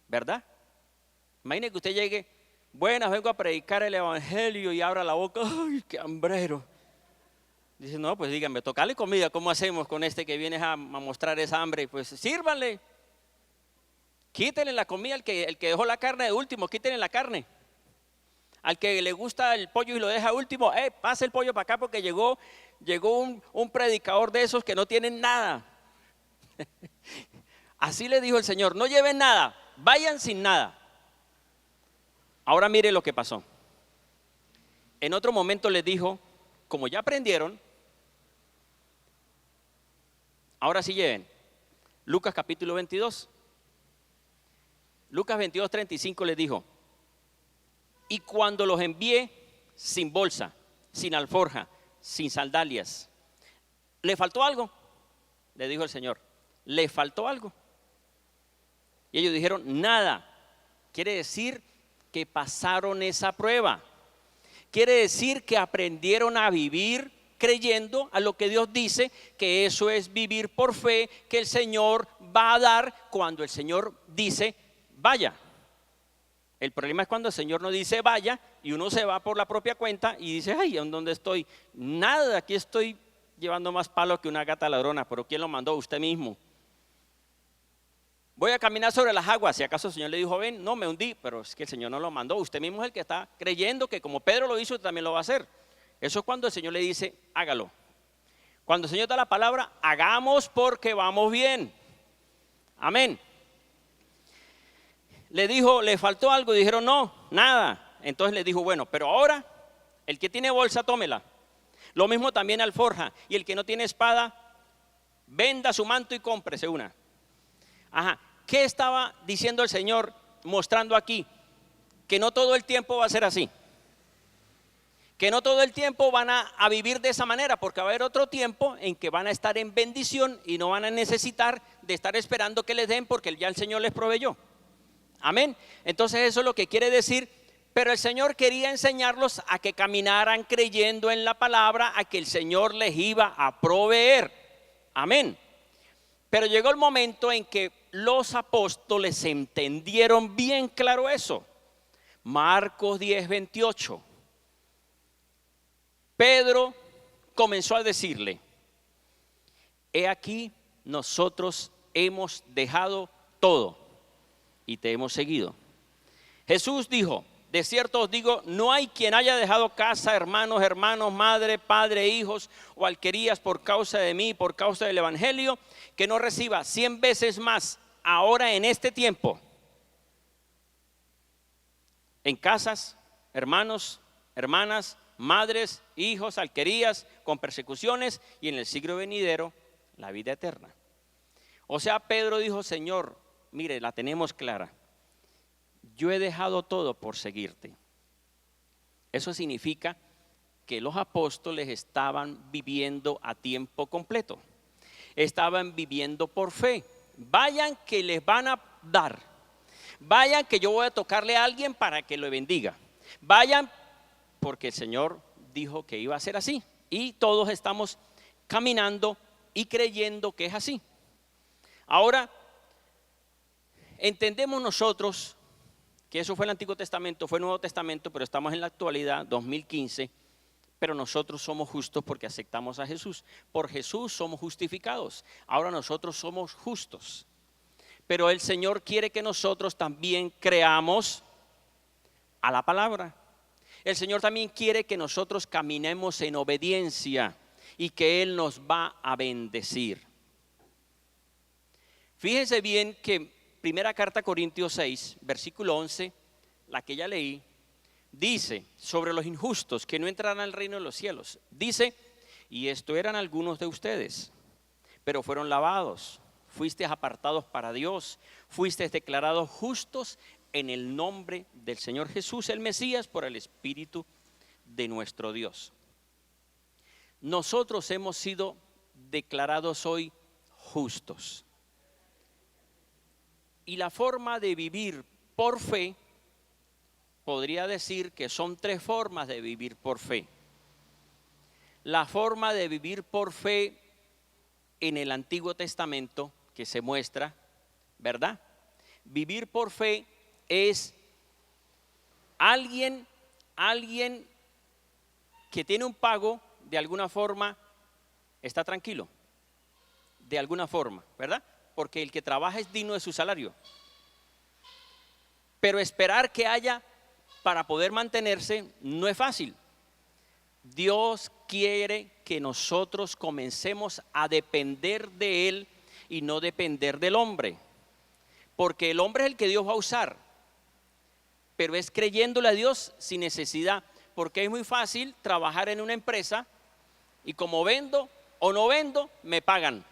¿verdad? Imagine que usted llegue: buenas, vengo a predicar el evangelio, y abra la boca: ¡ay, qué hambrero! Dice: no, pues díganme, tocale comida, ¿cómo hacemos con este que viene a mostrar esa hambre? Pues sírvanle, quítenle la comida, el que dejó la carne de último, quítenle la carne. Al que le gusta el pollo y lo deja último, pase el pollo para acá porque llegó un predicador de esos que no tienen nada. Así le dijo el Señor: no lleven nada, vayan sin nada. Ahora mire lo que pasó. En otro momento les dijo: como ya aprendieron, ahora sí lleven. Lucas capítulo 22. Lucas 22, 35 les dijo: y cuando los envié sin bolsa, sin alforja, sin sandalias, ¿le faltó algo? Le dijo el Señor: ¿le faltó algo? Y ellos dijeron: nada. Quiere decir que pasaron esa prueba. Quiere decir que aprendieron a vivir creyendo a lo que Dios dice, que eso es vivir por fe, que el Señor va a dar cuando el Señor dice vaya. El problema es cuando el Señor no dice vaya y uno se va por la propia cuenta y dice: ay, ¿en dónde estoy? Nada, aquí estoy llevando más palo que una gata ladrona. Pero ¿quién lo mandó? Usted mismo. voy a caminar sobre las aguas. Si acaso el Señor le dijo, ven, no, me hundí, pero es que el Señor no lo mandó. Usted mismo es el que está creyendo que como Pedro lo hizo, también lo va a hacer. Eso es cuando el Señor le dice, hágalo. Cuando el Señor da la palabra, hagamos porque vamos bien. Amén. Le dijo, le faltó algo, y dijeron, no, nada. Entonces le dijo, bueno, pero ahora, el que tiene bolsa, tómela. Lo mismo también alforja. Y el que no tiene espada, venda su manto y cómprese una. Ajá. ¿Qué estaba diciendo el Señor mostrando aquí? Que no todo el tiempo va a ser así. Que no todo el tiempo van a vivir de esa manera, porque va a haber otro tiempo en que van a estar en bendición y no van a necesitar de estar esperando que les den porque ya el Señor les proveyó. Amén. Entonces eso es lo que quiere decir. Pero el Señor quería enseñarlos a que caminaran creyendo en la palabra, a que el Señor les iba a proveer. Amén. Pero llegó el momento en que los apóstoles entendieron bien claro eso. Marcos 10:28. Pedro comenzó a decirle, he aquí, nosotros hemos dejado todo y te hemos seguido. Jesús dijo, de cierto os digo, no hay quien haya dejado casa, hermanos, madre, padre, hijos o alquerías por causa de mí, por causa del evangelio, que no reciba 100 veces más ahora en este tiempo, en casas, hermanos, hermanas, madres, hijos, alquerías, con persecuciones y en el siglo venidero, la vida eterna. O sea, Pedro dijo, Señor, mire, la tenemos clara. Yo he dejado todo por seguirte. Eso significa que los apóstoles estaban viviendo a tiempo completo. Estaban viviendo por fe. Vayan que les van a dar. Vayan que yo voy a tocarle a alguien para que lo bendiga. Vayan porque el Señor dijo que iba a ser así. Y todos estamos caminando y creyendo que es así. Ahora, entendemos nosotros que eso fue el Antiguo Testamento, fue el Nuevo Testamento, pero estamos en la actualidad, 2015, pero nosotros somos justos porque aceptamos a Jesús. Por Jesús somos justificados. Ahora nosotros somos justos. Pero el Señor quiere que nosotros también creamos a la palabra. El Señor también quiere que nosotros caminemos en obediencia y que Él nos va a bendecir. Fíjense bien que primera carta a Corintios 6, versículo 11, la que ya leí, dice sobre los injustos que no entrarán al reino de los cielos. Dice, y esto eran algunos de ustedes, pero fueron lavados, fuisteis apartados para Dios, fuisteis declarados justos en el nombre del Señor Jesús, el Mesías, por el Espíritu de nuestro Dios. Nosotros hemos sido declarados hoy justos. Y la forma de vivir por fe, podría decir que son tres formas de vivir por fe. La forma de vivir por fe en el Antiguo Testamento que se muestra, ¿verdad? Vivir por fe es alguien que tiene un pago, de alguna forma está tranquilo, de alguna forma, ¿verdad? Porque el que trabaja es digno de su salario. Pero esperar que haya para poder mantenerse no es fácil. Dios quiere que nosotros comencemos a depender de Él y no depender del hombre. Porque el hombre es el que Dios va a usar. Pero es creyéndole a Dios sin necesidad. Porque es muy fácil trabajar en una empresa y como vendo o no vendo, me pagan.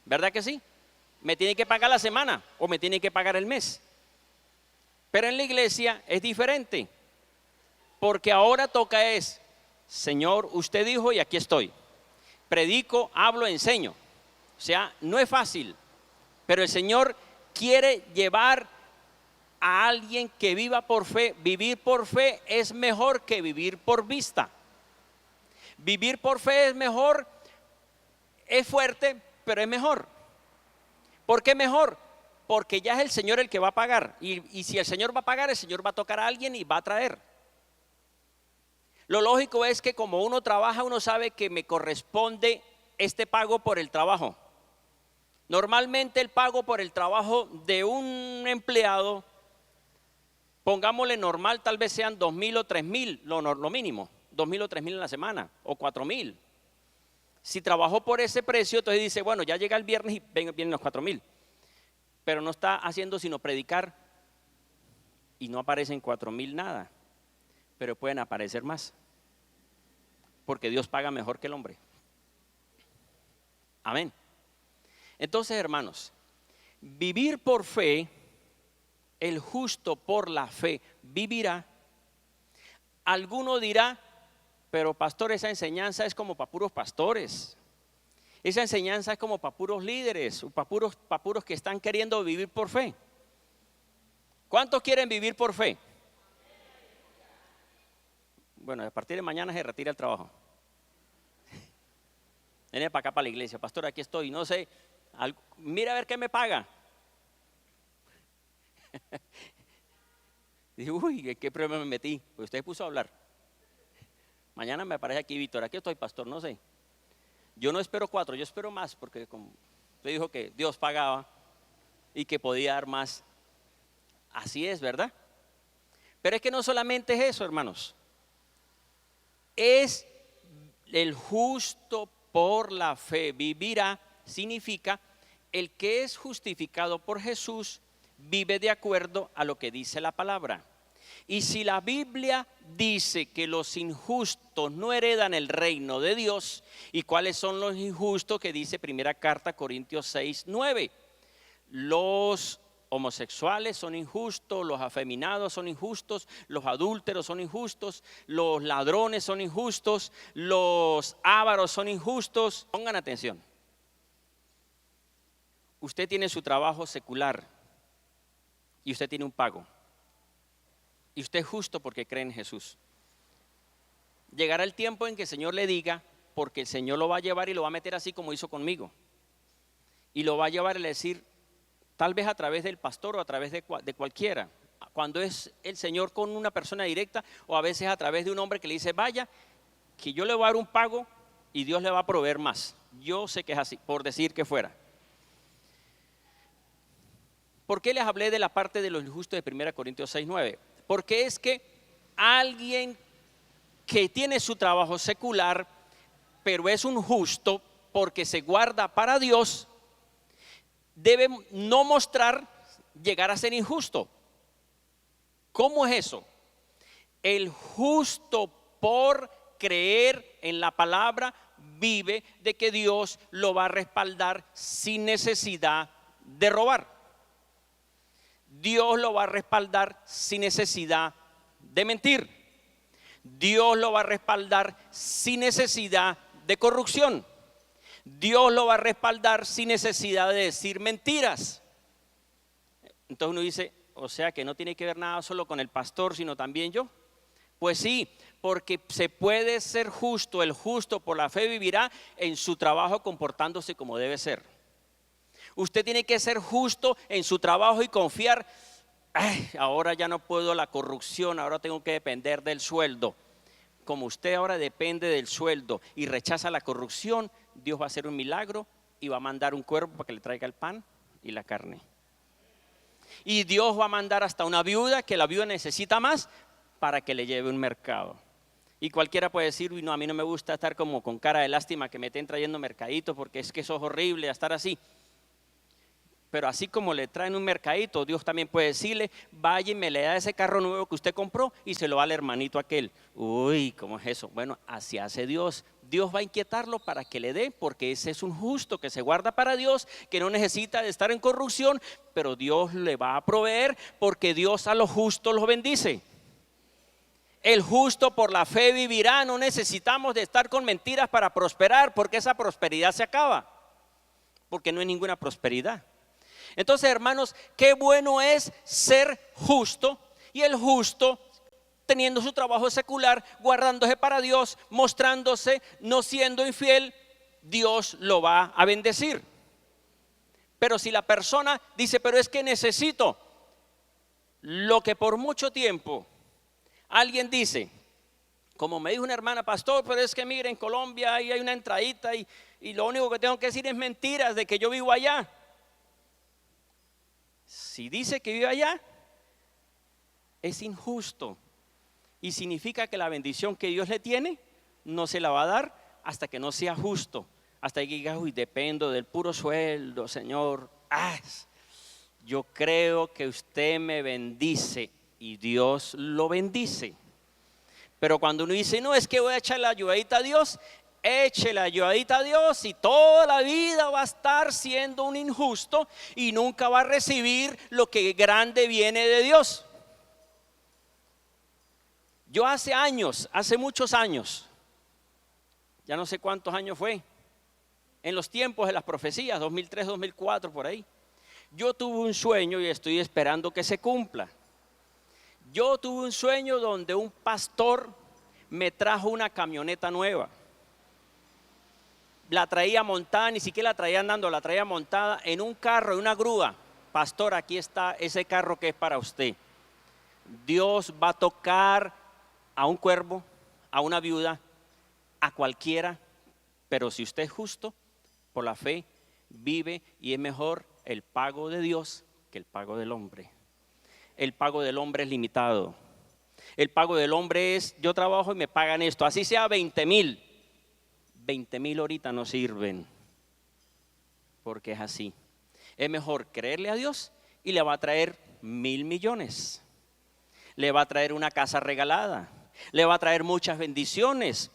¿Verdad que sí? Me tiene que pagar la semana o me tiene que pagar el mes. Pero en la iglesia es diferente. Porque ahora toca es, Señor, usted dijo y aquí estoy. Predico, hablo, enseño. O sea, no es fácil. Pero el Señor quiere llevar a alguien que viva por fe. Vivir por fe es mejor que vivir por vista. Vivir por fe es mejor, es fuerte, pero es mejor. ¿Por qué mejor? Porque ya es el Señor el que va a pagar. Y si el Señor va a pagar, el Señor va a tocar a alguien y va a traer. Lo lógico es que como uno trabaja, uno sabe que me corresponde este pago por el trabajo. Normalmente el pago por el trabajo de un empleado, pongámosle normal, tal vez sean 2.000 o 3.000, lo mínimo, 2.000 o 3.000 en la semana, o 4.000. Si trabajó por ese precio, entonces dice, bueno, ya llega el viernes y vienen los 4.000. Pero no está haciendo sino predicar y no aparecen 4.000 nada, pero pueden aparecer más, porque Dios paga mejor que el hombre. Amén. Entonces, hermanos, vivir por fe, el justo por la fe vivirá. Alguno dirá, pero pastor, esa enseñanza es como para puros pastores. Esa enseñanza es como para puros líderes, o para puros que están queriendo vivir por fe. ¿Cuántos quieren vivir por fe? Bueno, a partir de mañana se retira el trabajo. Viene para acá, para la iglesia. Pastor, aquí estoy, no sé, mira a ver qué me paga. Dije, uy, ¿en qué problema me metí? Pues usted puso a hablar. Mañana me aparece aquí, Víctor, aquí estoy, pastor, no sé. Yo no espero 4, yo espero más, porque como usted dijo que Dios pagaba y que podía dar más. Así es, ¿verdad? Pero es que no solamente es eso, hermanos. Es el justo por la fe vivirá, significa el que es justificado por Jesús vive de acuerdo a lo que dice la palabra. Y si la Biblia dice que los injustos no heredan el reino de Dios, ¿y cuáles son los injustos? Que dice primera carta Corintios 6:9. Los homosexuales son injustos, los afeminados son injustos, los adúlteros son injustos, los ladrones son injustos, los ávaros son injustos. Pongan atención. Usted tiene su trabajo secular y usted tiene un pago. Y usted es justo porque cree en Jesús. Llegará el tiempo en que el Señor le diga, porque el Señor lo va a llevar y lo va a meter así como hizo conmigo. Y lo va a llevar y le decir, tal vez a través del pastor o a través de cualquiera. Cuando es el Señor con una persona directa, o a veces a través de un hombre que le dice, vaya, que yo le voy a dar un pago y Dios le va a proveer más. Yo sé que es así, por decir que fuera. ¿Por qué les hablé de la parte de los injustos de 1 Corintios 6:9? Porque es que alguien que tiene su trabajo secular, pero es un justo porque se guarda para Dios, debe no mostrar llegar a ser injusto. ¿Cómo es eso? El justo por creer en la palabra vive de que Dios lo va a respaldar sin necesidad de robar. Dios lo va a respaldar sin necesidad de mentir. Dios lo va a respaldar sin necesidad de corrupción. Dios lo va a respaldar sin necesidad de decir mentiras. Entonces uno dice, o sea que no tiene que ver nada solo con el pastor, sino también yo. Pues sí, porque se puede ser justo, el justo por la fe vivirá en su trabajo comportándose como debe ser. Usted tiene que ser justo en su trabajo y confiar, ahora ya no puedo la corrupción, ahora tengo que depender del sueldo. Como usted ahora depende del sueldo y rechaza la corrupción, Dios va a hacer un milagro y va a mandar un cuervo para que le traiga el pan y la carne. Y Dios va a mandar hasta una viuda, que la viuda necesita más, para que le lleve un mercado. Y cualquiera puede decir, uy, no, a mí no me gusta estar como con cara de lástima que me estén trayendo mercadito, porque es que eso es horrible estar así. Pero así como le traen un mercadito, Dios también puede decirle, vaya y me le da ese carro nuevo que usted compró y se lo va al hermanito aquel. Uy, ¿cómo es eso? Bueno, así hace Dios. Dios va a inquietarlo para que le dé, porque ese es un justo que se guarda para Dios, que no necesita de estar en corrupción, pero Dios le va a proveer porque Dios a los justos los bendice. El justo por la fe vivirá. No necesitamos de estar con mentiras para prosperar, porque esa prosperidad se acaba, porque no hay ninguna prosperidad. Entonces, hermanos, qué bueno es ser justo, y el justo teniendo su trabajo secular, guardándose para Dios, mostrándose, no siendo infiel, Dios lo va a bendecir. Pero si la persona dice, pero es que necesito lo que por mucho tiempo alguien dice, Como me dijo una hermana, pastor, pero es que mire, en Colombia ahí hay una entradita y lo único que tengo que decir es mentiras de que yo vivo allá. Si dice que vive allá, es injusto y significa que la bendición que Dios le tiene no se la va a dar hasta que no sea justo, hasta que diga, uy, dependo del puro sueldo, Señor. Yo creo que usted me bendice y Dios lo bendice. Pero cuando uno dice, no, es que voy a echar la ayudadita a Dios, eche la ayudadita a Dios y toda la vida va a estar siendo un injusto y nunca va a recibir lo que grande viene de Dios. Yo hace muchos años, ya no sé cuántos años fue, en los tiempos de las profecías, 2003, 2004, por ahí, yo tuve un sueño y estoy esperando que se cumpla. Yo tuve un sueño donde un pastor me trajo una camioneta nueva. La traía montada, ni siquiera la traía andando, la traía montada en un carro, en una grúa. Pastor, aquí está ese carro que es para usted. Dios va a tocar a un cuervo, a una viuda, a cualquiera, pero si usted es justo, por la fe, vive y es mejor el pago de Dios que el pago del hombre. El pago del hombre es limitado. El pago del hombre es, yo trabajo y me pagan esto, así sea 20,000. 20,000 ahorita no sirven, porque es así. Es mejor creerle a Dios y le va a traer 1,000 millones. Le va a traer una casa regalada, le va a traer muchas bendiciones.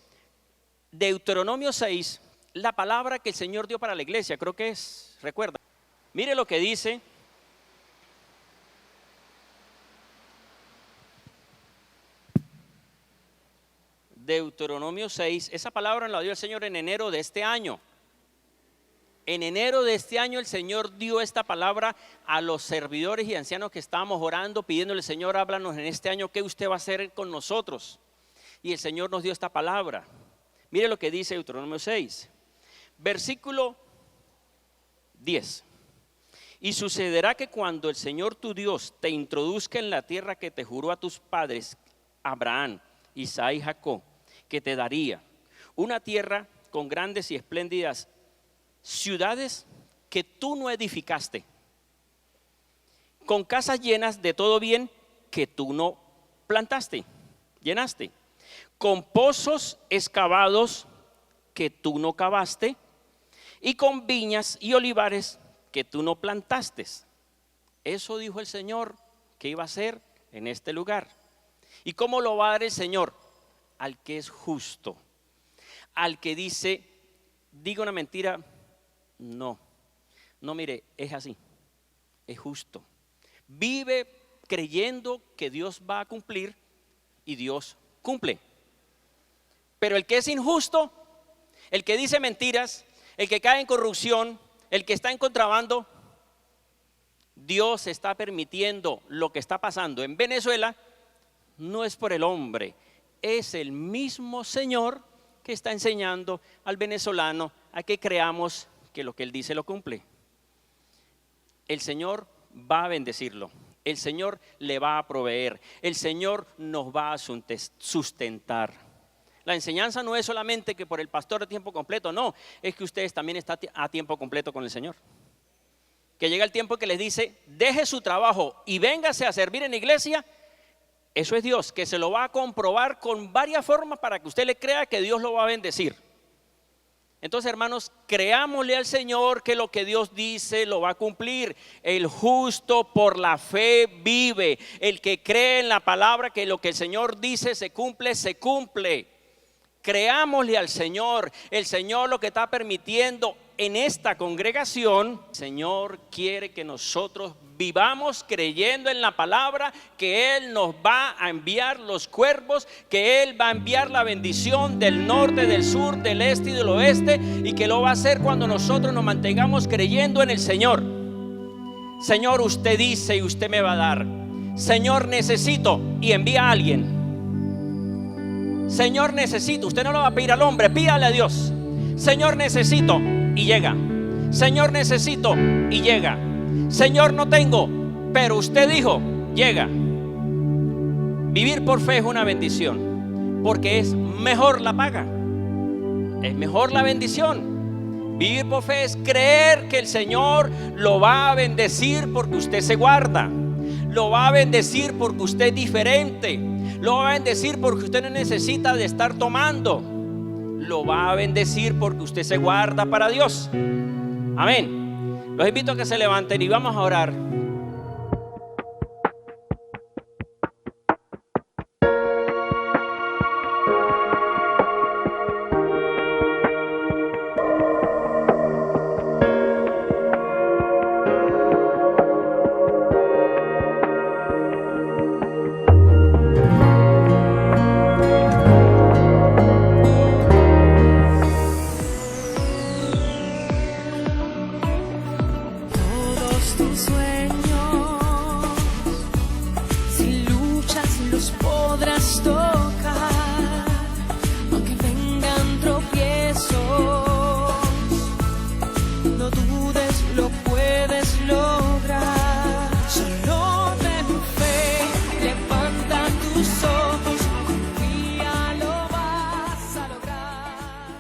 Deuteronomio 6, la palabra que el Señor dio para la iglesia, creo que es, recuerda. Mire lo que dice. Deuteronomio 6, esa palabra la dio el Señor en enero de este año. En enero de este año el Señor dio esta palabra a los servidores y ancianos que estábamos orando, pidiéndole, Señor, háblanos en este año, ¿qué usted va a hacer con nosotros? Y el Señor nos dio esta palabra. Mire lo que dice Deuteronomio 6, versículo 10. Y sucederá que cuando el Señor tu Dios te introduzca en la tierra que te juró a tus padres, Abraham, Isaac y Jacob, que te daría, una tierra con grandes y espléndidas ciudades que tú no edificaste, con casas llenas de todo bien que tú no plantaste, llenaste, con pozos excavados que tú no cavaste, y con viñas y olivares que tú no plantaste. Eso dijo el Señor que iba a hacer en este lugar. ¿Y cómo lo va a dar el Señor? Al que es justo, al que dice, diga una mentira, no, mire, es así, es justo. Vive creyendo que Dios va a cumplir y Dios cumple. Pero el que es injusto, el que dice mentiras, el que cae en corrupción, el que está en contrabando, Dios está permitiendo lo que está pasando en Venezuela, no es por el hombre. Es el mismo Señor que está enseñando al venezolano a que creamos que lo que Él dice lo cumple. El Señor va a bendecirlo, el Señor le va a proveer, el Señor nos va a sustentar. La enseñanza no es solamente que por el pastor de tiempo completo, no, es que ustedes también están a tiempo completo con el Señor. Que llega el tiempo que les dice, deje su trabajo y véngase a servir en la iglesia. Eso es Dios, que se lo va a comprobar con varias formas para que usted le crea que Dios lo va a bendecir. Entonces, hermanos, creámosle al Señor que lo que Dios dice lo va a cumplir. El justo por la fe vive. El que cree en la palabra que lo que el Señor dice se cumple, se cumple. Creámosle al Señor. El Señor lo que está permitiendo en esta congregación, el Señor quiere que nosotros vivamos creyendo en la palabra, que Él nos va a enviar los cuervos, que Él va a enviar la bendición del norte, del sur, del este y del oeste, y que lo va a hacer cuando nosotros nos mantengamos creyendo en el Señor. Señor, usted dice y usted me va a dar. Señor, necesito, y envía a alguien. Señor, necesito, usted no lo va a pedir al hombre, pídale a Dios. Señor, necesito, y llega. Señor, necesito, y llega. Señor, no tengo, pero usted dijo, llega. Vivir por fe es una bendición. porque es mejor la paga, es mejor la bendición. Vivir por fe es creer que el Señor lo va a bendecir porque usted se guarda, lo va a bendecir porque usted es diferente, lo va a bendecir porque usted no necesita de estar tomando, lo va a bendecir porque usted se guarda para Dios. Amén. Los invito a que se levanten y vamos a orar. Todos tus sueños, si luchas los podrás tocar, aunque vengan tropiezos, no dudes, lo puedes lograr. Solo ten fe, levanta tus ojos.